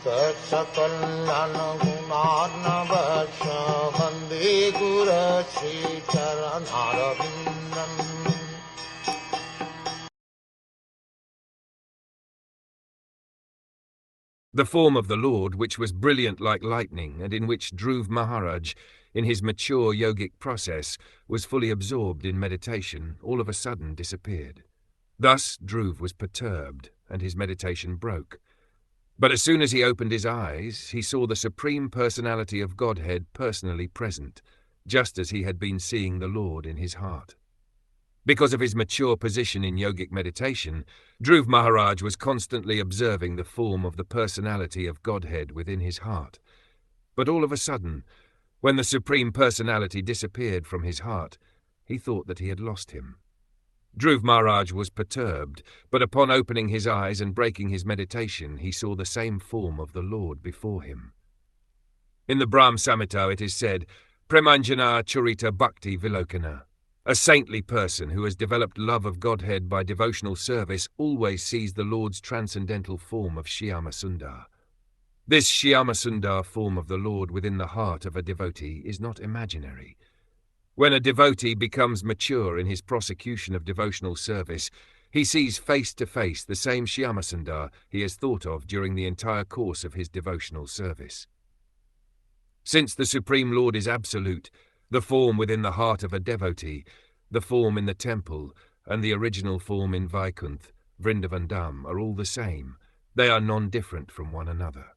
Saksakalyan gunarnavasya Vande Guru Sri Charanaravindan. The form of the Lord, which was brilliant like lightning, and in which Dhruva Maharaj, in his mature yogic process, was fully absorbed in meditation, all of a sudden disappeared. Thus Dhruva was perturbed, and his meditation broke. But as soon as he opened his eyes, he saw the Supreme Personality of Godhead personally present, just as he had been seeing the Lord in his heart. Because of his mature position in yogic meditation, Dhruva Maharaj was constantly observing the form of the personality of Godhead within his heart. But all of a sudden, when the Supreme Personality disappeared from his heart, he thought that he had lost him. Dhruva Maharaj was perturbed, but upon opening his eyes and breaking his meditation, he saw the same form of the Lord before him. In the Brahm Samhita it is said, Premanjana Charita Bhakti Vilokana. A saintly person who has developed love of Godhead by devotional service always sees the Lord's transcendental form of Shyama Sundar. This Shyama Sundar form of the Lord within the heart of a devotee is not imaginary. When a devotee becomes mature in his prosecution of devotional service, he sees face to face the same Shyama Sundar he has thought of during the entire course of his devotional service. Since the Supreme Lord is absolute, the form within the heart of a devotee, the form in the temple, and the original form in Vaikuntha, Vrindavan Dham are all the same. They are non-different from one another.